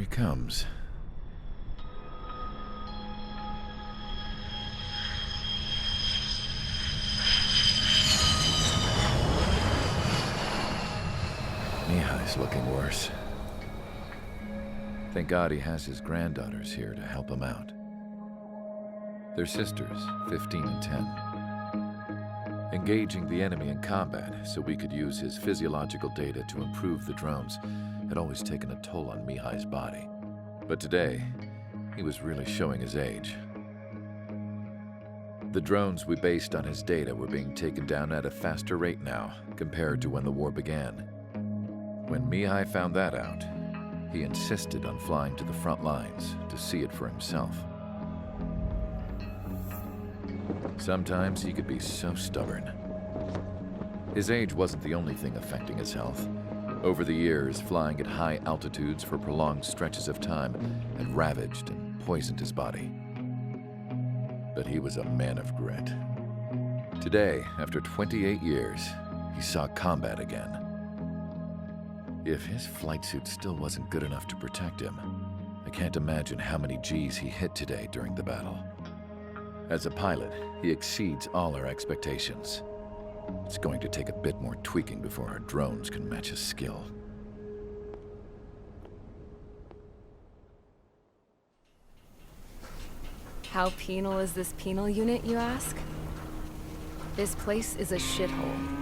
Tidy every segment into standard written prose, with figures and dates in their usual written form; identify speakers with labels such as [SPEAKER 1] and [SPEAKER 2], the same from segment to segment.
[SPEAKER 1] he comes. Mihai's looking worse. Thank God he has his granddaughters here to help him out. They're sisters, 15 and 10. Engaging the enemy in combat so we could use his physiological data to improve the drones had always taken a toll on Mihai's body. But today, he was really showing his age. The drones we based on his data were being taken down at a faster rate now compared to when the war began. When Mihai found that out, he insisted on flying to the front lines to see it for himself. Sometimes he could be so stubborn. His age wasn't the only thing affecting his health. Over the years, flying at high altitudes for prolonged stretches of time had ravaged and poisoned his body. But he was a man of grit. Today, after 28 years, he saw combat again. If his flight suit still wasn't good enough to protect him, I can't imagine how many Gs he hit today during the battle. As a pilot, he exceeds all our expectations. It's going to take a bit more tweaking before our drones can match his skill.
[SPEAKER 2] How penal is this penal unit, you ask? This place is a shithole.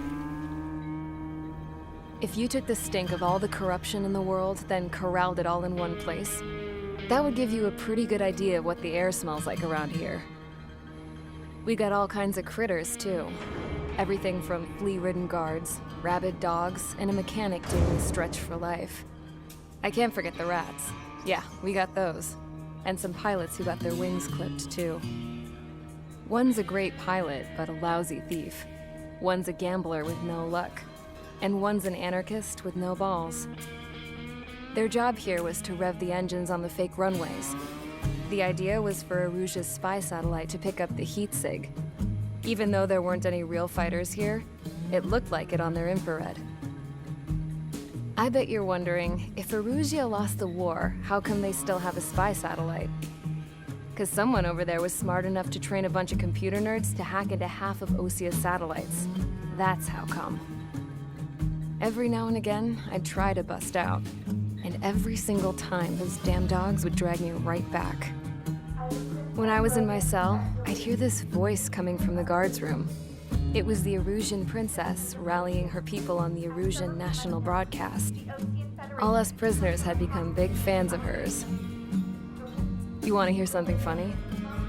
[SPEAKER 2] If you took the stink of all the corruption in the world, then corralled it all in one place, that would give you a pretty good idea of what the air smells like around here. We got all kinds of critters, too. Everything from flea-ridden guards, rabid dogs, and a mechanic doing the stretch for life. I can't forget the rats. Yeah, we got those. And some pilots who got their wings clipped, too. One's a great pilot, but a lousy thief. One's a gambler with no luck. And one's an anarchist with no balls. Their job here was to rev the engines on the fake runways. The idea was for Erusia's spy satellite to pick up the heat sig. Even though there weren't any real fighters here, it looked like it on their infrared. I bet you're wondering, if Erusia lost the war, how come they still have a spy satellite? Because someone over there was smart enough to train a bunch of computer nerds to hack into half of Osia's satellites. That's how come. Every now and again, I'd try to bust out. And every single time, those damn dogs would drag me right back. When I was in my cell, I'd hear this voice coming from the guards room. It was the Erusian princess rallying her people on the Erusian national broadcast. All us prisoners had become big fans of hers. You want to hear something funny?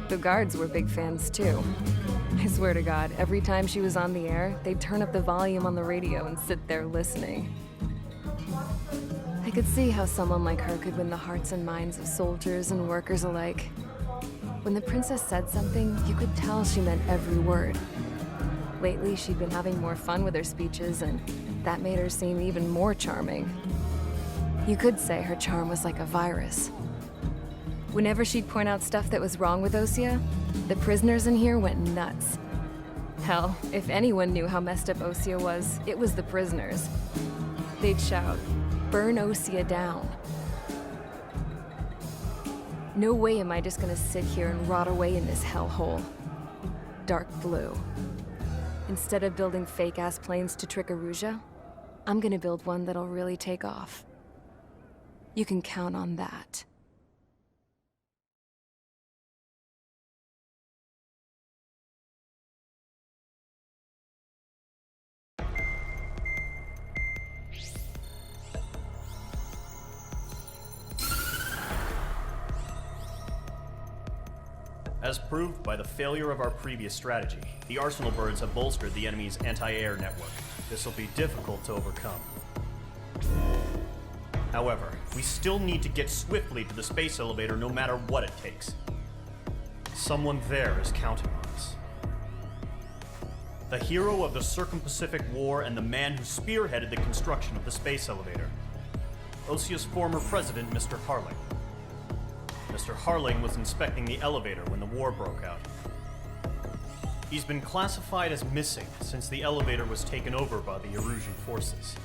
[SPEAKER 2] The guards were big fans too. I swear to God, every time she was on the air, they'd turn up the volume on the radio and sit there listening. I could see how someone like her could win the hearts and minds of soldiers and workers alike. When the princess said something, you could tell she meant every word. Lately, she'd been having more fun with her speeches, and that made her seem even more charming. You could say her charm was like a virus. Whenever she'd point out stuff that was wrong with Osia, the prisoners in here went nuts. Hell, if anyone knew how messed up Osia was, it was the prisoners. They'd shout, "Burn Osia down." No way am I just gonna sit here and rot away in this hellhole. Dark blue. Instead of building fake-ass planes to trick Erusia, I'm gonna build one that'll really take off. You can count on that.
[SPEAKER 3] As proved by the failure of our previous strategy, the Arsenal birds have bolstered the enemy's anti-air network. This will be difficult to overcome. However, we still need to get swiftly to the space elevator no matter what it takes. Someone there is counting on us. The hero of the Circum-Pacific War and the man who spearheaded the construction of the space elevator. Osia's former president, Mr. Harling. Mr. Harling was inspecting the elevator when the war broke out. He's been classified as missing since the elevator was taken over by the Erusian forces.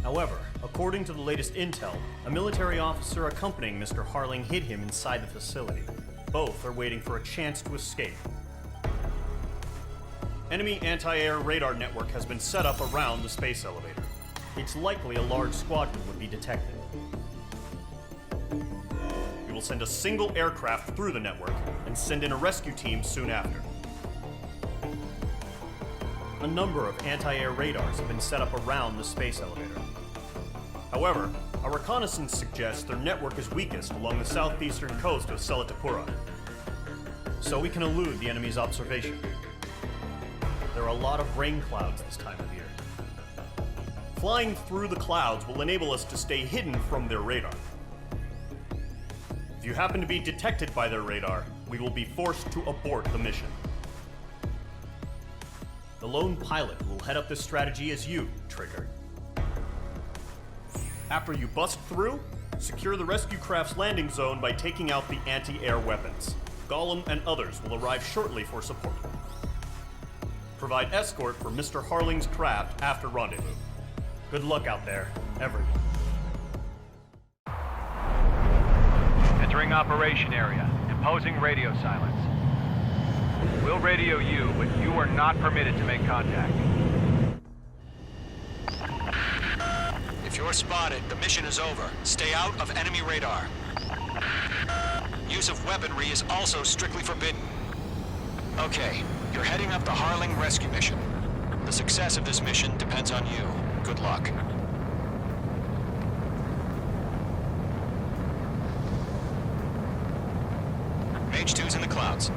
[SPEAKER 3] However, according to the latest intel, a military officer accompanying Mr. Harling hid him inside the facility. Both are waiting for a chance to escape. Enemy anti-air radar network has been set up around the space elevator. It's likely a large squadron would be detected. We will send a single aircraft through the network and send in a rescue team soon after. A number of anti-air radars have been set up around the space elevator. However, our reconnaissance suggests their network is weakest along the southeastern coast of Selatapura, so we can elude the enemy's observation. There are a lot of rain clouds this time of year. Flying through the clouds will enable us to stay hidden from their radar. If you happen to be detected by their radar, we will be forced to abort the mission. The lone pilot will head up this strategy as you, Trigger. After you bust through, secure the rescue craft's landing zone by taking out the anti-air weapons. Gollum and others will arrive shortly for support. Provide escort for Mr. Harling's craft after rendezvous. Good luck out there, everyone.
[SPEAKER 4] Entering operation area. Imposing radio silence. We'll radio you, but you are not permitted to make contact.
[SPEAKER 5] If you're spotted, the mission is over. Stay out of enemy radar. Use of weaponry is also strictly forbidden. Okay, you're heading up the Harling rescue mission. The success of this mission depends on you. Good luck. Mage 2's in the clouds.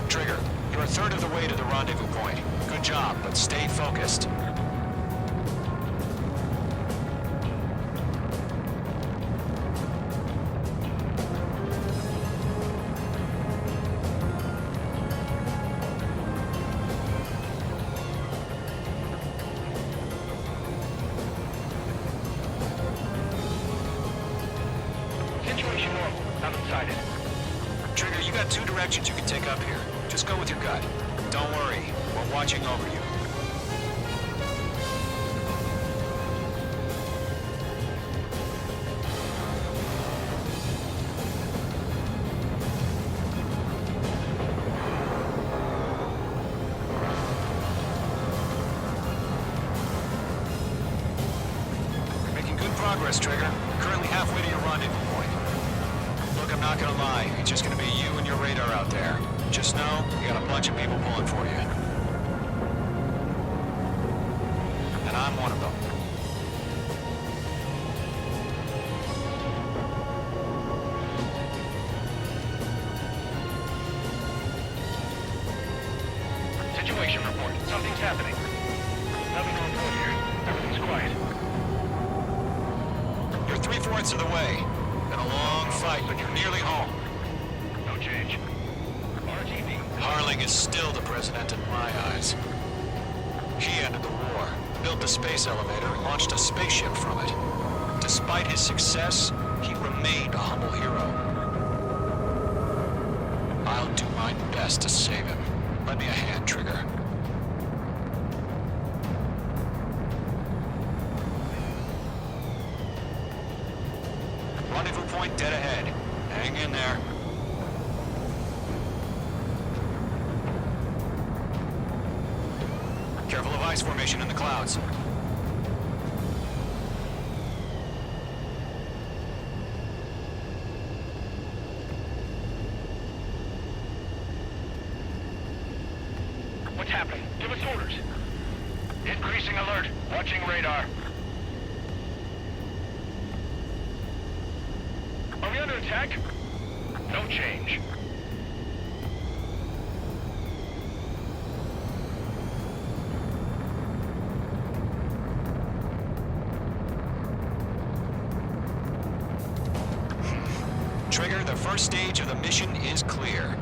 [SPEAKER 5] Trigger, you're a third of the way to the rendezvous point. Good job, but stay focused.
[SPEAKER 4] Situation normal. Nothing sighted.
[SPEAKER 5] Trigger, you got two directions you can take up here. Just go with your gut. Don't worry, we're watching over you. You're making good progress, Trigger. Currently halfway to your rendezvous point. Look, I'm not gonna lie. It's just gonna be you and your radar out there. Just know, you got a bunch of people pulling for you. And I'm one of them.
[SPEAKER 4] Situation report. Something's happening. Nothing to report here. Everything's quiet.
[SPEAKER 5] You're 3/4 of the way. Been a long fight, but you're nearly home.
[SPEAKER 4] No change. RTB.
[SPEAKER 5] Harling is still the president in my eyes. He ended the war, built the space elevator, and launched a spaceship from it. Despite his success, he remained a humble hero. I'll do my best to save him. Lend me a hand, Trigger. Rendezvous point dead ahead. Hang in there. Careful of ice formation in the clouds.
[SPEAKER 4] What's happening? Give us orders. Increasing alert. Watching radar. Are we under attack? No change. Trigger, the first stage of the mission is clear.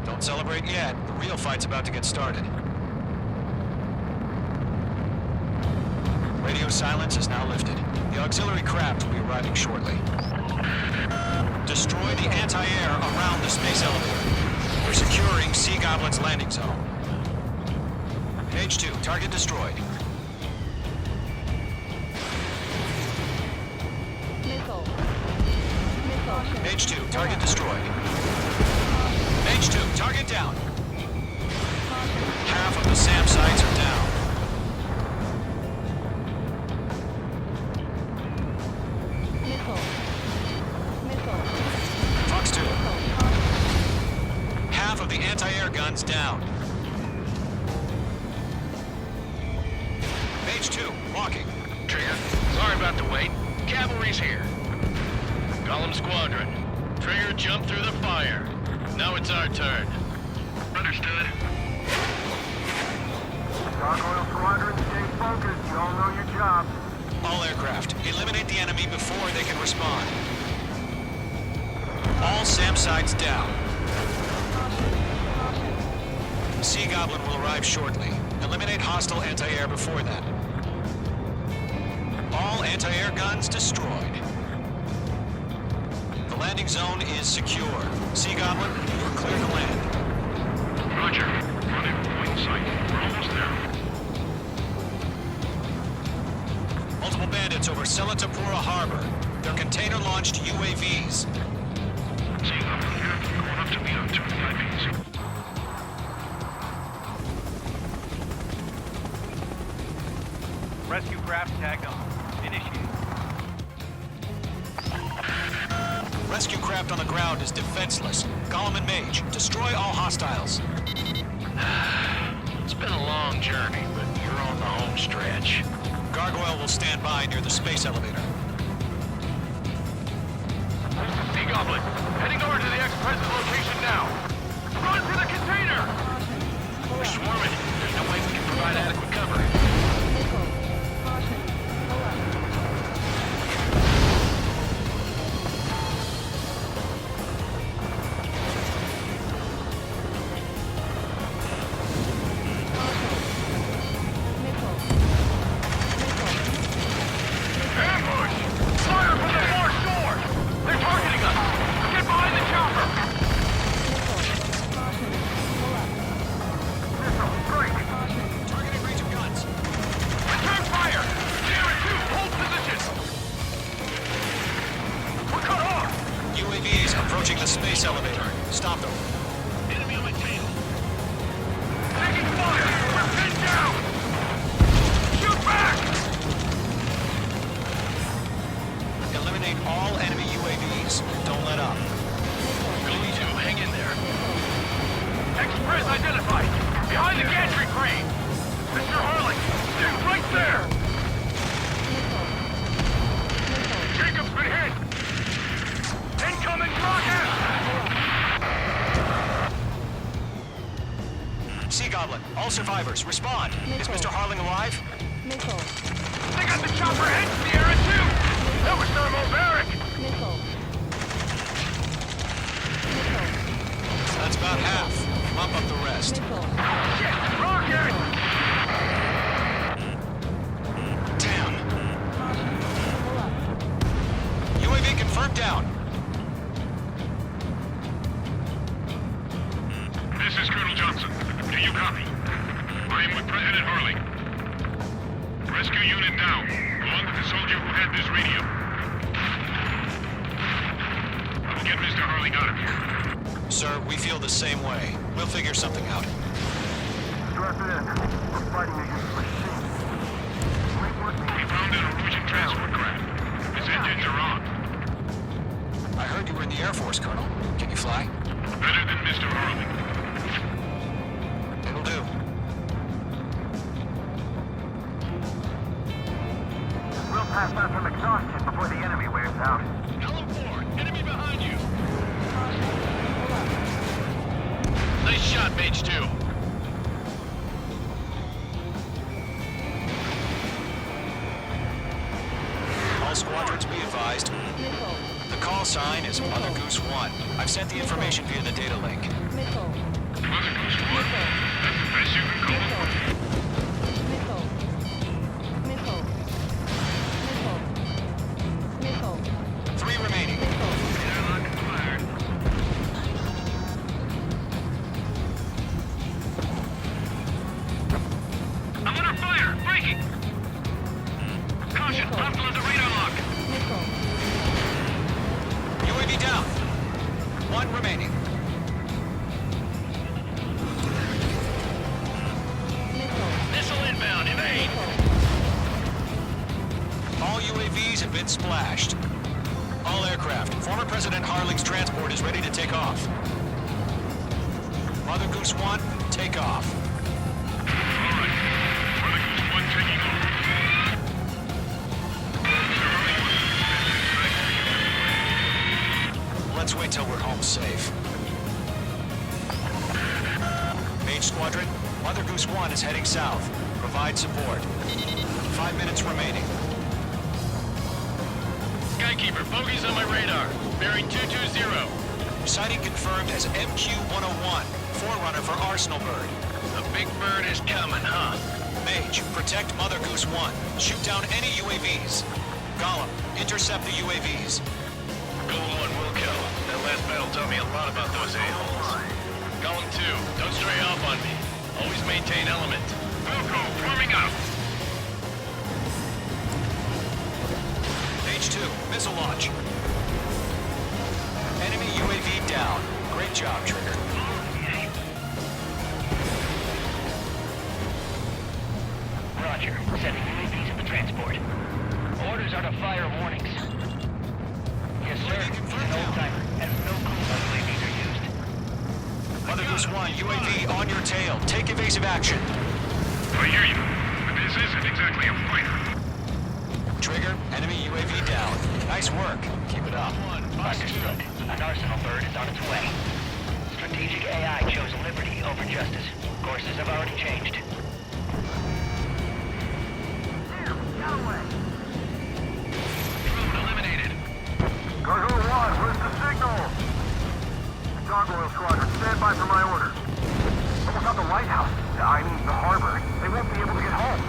[SPEAKER 4] Don't
[SPEAKER 5] Don't celebrate yet. The real fight's about to get started. Radio silence is now lifted. The auxiliary craft will be arriving shortly. Destroy the anti-air around the space elevator. We're securing Sea Goblin's landing zone. Page 2, target destroyed.
[SPEAKER 2] Missile.
[SPEAKER 5] Page 2, target destroyed. Page 2, target down. Half of the SAM sites are down. Fox 2. Half of the anti-air guns down. Page 2, walking.
[SPEAKER 6] Trigger, sorry about the wait. Cavalry's here. Golem Squadron. Trigger jumped through the fire. Now it's our turn. Understood.
[SPEAKER 7] Gargoyle Squadron, stay focused. You all know your job.
[SPEAKER 5] All aircraft, eliminate the enemy before they can respond. All SAM sites down. Sea Goblin will arrive shortly. Eliminate hostile anti-air before that. All anti-air guns destroyed. The landing zone is secure. Sea Goblin, you're clear to land.
[SPEAKER 6] Roger. Running point sight. We're almost there.
[SPEAKER 5] Multiple bandits over Selatapura Harbor. They're container-launched UAVs.
[SPEAKER 6] Seeing up here, going up to meet on 2 VIPs.
[SPEAKER 4] Rescue craft tagged on. Initiate.
[SPEAKER 5] Rescue craft on the ground is defenseless. Golem and Mage, destroy all hostiles.
[SPEAKER 6] It's been a long journey, but you're on the home stretch.
[SPEAKER 5] Gargoyle will stand by near the space elevator.
[SPEAKER 6] Sea Goblin, heading over to the ex-president location now. Run for the container! We're swarming. There's no way we can provide adequate cover. Ambush! Fire from the far shore! They're targeting us! Get behind the chopper!
[SPEAKER 7] Missile, strike!
[SPEAKER 5] Targeting range of guns.
[SPEAKER 6] Return fire! Sierra 2, hold position! We're cut off!
[SPEAKER 5] UAVs approaching the space elevator. Stop them.
[SPEAKER 6] Enemy on my tail! Taking fire! We're pinned down! Shoot back!
[SPEAKER 5] Eliminate all enemy UAVs. Don't let up.
[SPEAKER 6] Billy 2, hang in there. Express identified! Behind the gantry crane! Mr. Harley, stay right there! Jacob's been hit! Incoming rocket!
[SPEAKER 5] Sea Goblin, all survivors, respond. Is Mr. Harling alive?
[SPEAKER 6] They got the chopper hit, Sierra 2! That was thermobaric!
[SPEAKER 5] That's about half. Mop up the rest.
[SPEAKER 6] Shit! Rocket!
[SPEAKER 5] Damn. UAV confirmed down.
[SPEAKER 6] This is Colonel Johnson. Do you copy? I am with President Harley. Rescue unit down, along with the soldier who had this radio. I will get Mr. Harley out of here.
[SPEAKER 5] Sir, we feel the same way. We'll figure something out.
[SPEAKER 7] Strap it in. We're fighting a useless machine. Wait with me.
[SPEAKER 6] We found an Norwegian transport craft. Its engines are on.
[SPEAKER 5] I heard you were in the Air Force, Colonel. Can you fly?
[SPEAKER 6] Better than Mr. Harley.
[SPEAKER 5] It'll do.
[SPEAKER 7] We'll pass out some exhaustion before the enemy wears out.
[SPEAKER 6] LM4, enemy behind you. Nice shot, Mage 2.
[SPEAKER 5] All squadrons be advised. The call sign is Mother Goose 1. I've sent the information via the data link. been splashed. All aircraft, former President Harling's transport is ready to take off. Mother Goose 1, take off.
[SPEAKER 6] All right. Mother Goose 1 taking over.
[SPEAKER 5] Let's wait till we're home safe. Mage Squadron, Mother Goose 1 is heading south. Provide support. 5 minutes remaining.
[SPEAKER 6] Skykeeper, bogeys on my radar. Bearing 220.
[SPEAKER 5] Sighting confirmed as MQ-101, forerunner for Arsenal Bird.
[SPEAKER 6] The big bird is coming, huh?
[SPEAKER 5] Mage, protect Mother Goose 1. Shoot down any UAVs. Gollum, intercept the UAVs.
[SPEAKER 6] Golem 1 will kill. That last battle taught me a lot about those a-holes. Golem 2, don't stray off on me. Always maintain element. Wilco, forming up.
[SPEAKER 5] Mage 2, missile launch. Enemy UAV down. Great job, Trigger.
[SPEAKER 8] Roger. Sending UAVs at the transport. Orders are to fire warnings. Yes, sir. He's an old-timer. Has no clue how UAVs are used.
[SPEAKER 5] Mother Goose 1, UAV on your tail. Take evasive action.
[SPEAKER 6] I hear you. But this isn't exactly a fighter.
[SPEAKER 5] Trigger, enemy UAV down. Nice work. Keep it up.
[SPEAKER 8] Understood. An Arsenal Bird is on its way. Strategic AI chose liberty over justice. Courses have already changed.
[SPEAKER 6] Drone eliminated.
[SPEAKER 7] Cargo 1, where's the signal? Gargoyle Squadron, stand by for my orders. Almost out the lighthouse. I mean, the harbor. They won't be able to get home.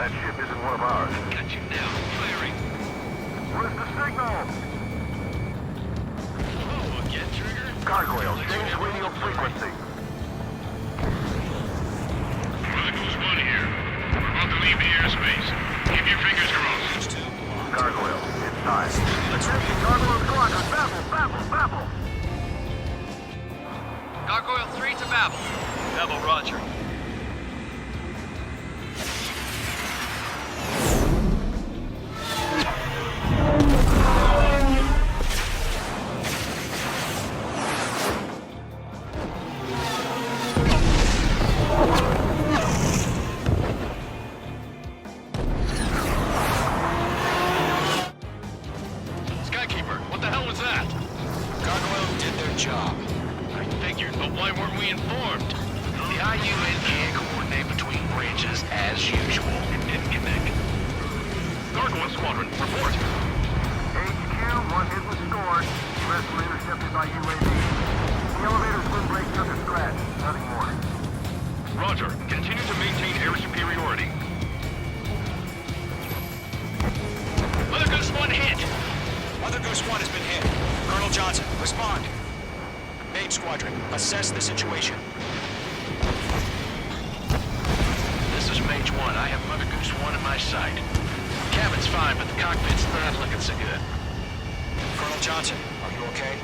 [SPEAKER 7] That ship isn't one of ours.
[SPEAKER 6] Got you now. Firing.
[SPEAKER 7] Where's the signal?
[SPEAKER 6] Oh, again, Trigger?
[SPEAKER 7] Gargoyle, change radio frequency.
[SPEAKER 6] Mother Goose 1 here. We're about to leave the airspace. Keep your fingers crossed.
[SPEAKER 7] Gargoyle, it's time. Attention, Gargoyle Squadron, Babel!
[SPEAKER 4] Gargoyle 3 to Babel.
[SPEAKER 6] Babel, roger. Skykeeper, what the hell was that?
[SPEAKER 5] Gargoyle did their job.
[SPEAKER 6] I figured, but why weren't we informed? The IUN can't coordinate between branches as usual. It didn't connect. Gargoyle Squadron, report.
[SPEAKER 7] HQ, one hit was scored. The rest were intercepted by UAV. The elevator's windbreak took a scratch. Nothing more.
[SPEAKER 6] Roger. Continue to maintain air superiority. Mother Goose 1 hit!
[SPEAKER 5] Mother Goose 1 has been hit. Colonel Johnson, respond. Mage Squadron, assess the situation.
[SPEAKER 6] This is Mage 1. I have Mother Goose 1 in my sight. Cabin's fine, but the cockpit's not looking so good.
[SPEAKER 5] Colonel Johnson, are you okay?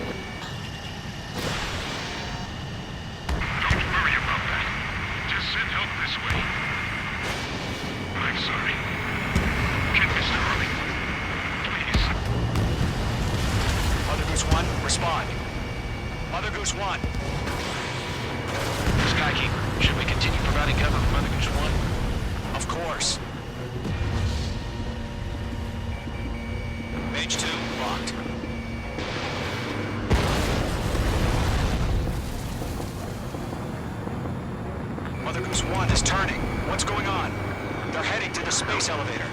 [SPEAKER 6] Don't worry about that. Just send help this way. I'm sorry. Get Mr. Harley. Please.
[SPEAKER 5] Mother Goose 1, respond. Mother Goose 1.
[SPEAKER 6] Skykeeper, should we continue providing cover for Mother Goose 1?
[SPEAKER 5] Of course. Mage 2, locked. Mother Goose 1 is turning. What's going on? They're heading to the space elevator.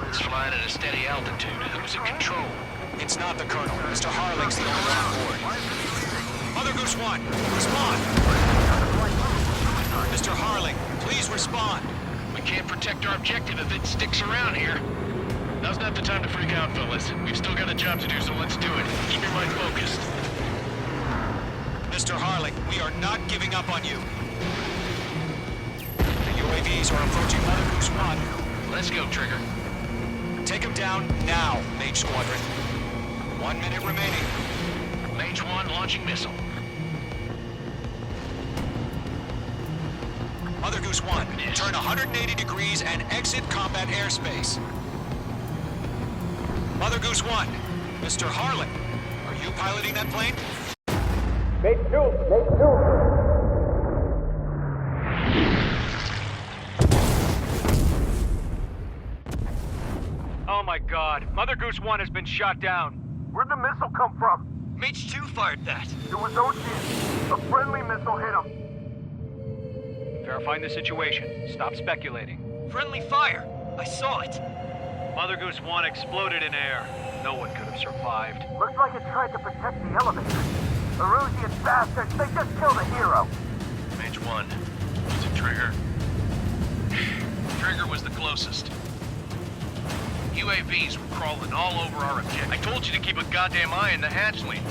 [SPEAKER 6] It's flying at a steady altitude. Who's in control?
[SPEAKER 5] It's not the Colonel. Mr. Harling's the only one on board. Mother Goose 1, respond! Mr. Harling, please respond.
[SPEAKER 6] We can't protect our objective if it sticks around here. Now's not the time to freak out, fellas. We've still got a job to do, so let's do it. Keep your mind focused.
[SPEAKER 5] Mr. Harling, we are not giving up on you. The UAVs are approaching Mother Goose 1.
[SPEAKER 6] Let's go, Trigger.
[SPEAKER 5] Take him down now, Mage Squadron. 1 minute remaining.
[SPEAKER 6] Mage 1 launching missile.
[SPEAKER 5] Mother Goose 1, Turn 180 degrees and exit combat airspace. Mother Goose 1, Mr. Harlan, are you piloting that plane?
[SPEAKER 4] Oh my god, Mother Goose 1 has been shot down.
[SPEAKER 7] Where'd the missile come from?
[SPEAKER 5] Mage 2 fired that.
[SPEAKER 7] It was Ocean. A friendly missile hit him.
[SPEAKER 4] Verifying the situation. Stop speculating.
[SPEAKER 5] Friendly fire. I saw it.
[SPEAKER 4] Mother Goose 1 exploded in air. No one could have survived.
[SPEAKER 7] Looks like it tried to protect the elevator. Erusian bastards, they just killed a hero.
[SPEAKER 6] Mage 1. Was it Trigger? Trigger was the closest. UAVs were crawling all over our objective. I told you to keep a goddamn eye on the hatchling.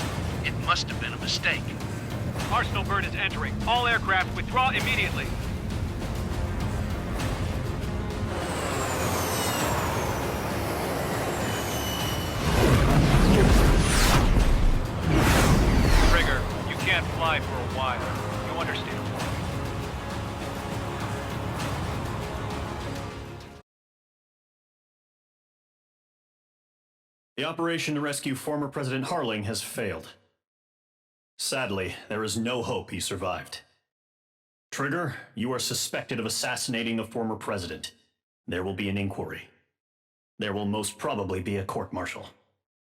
[SPEAKER 6] It must have been a mistake.
[SPEAKER 4] Arsenal bird is entering. All aircraft withdraw immediately. Trigger, you can't fly for a while. You understand?
[SPEAKER 3] The operation to rescue former President Harling has failed. Sadly, there is no hope he survived. Trigger, you are suspected of assassinating a former president. There will be an inquiry. There will most probably be a court-martial.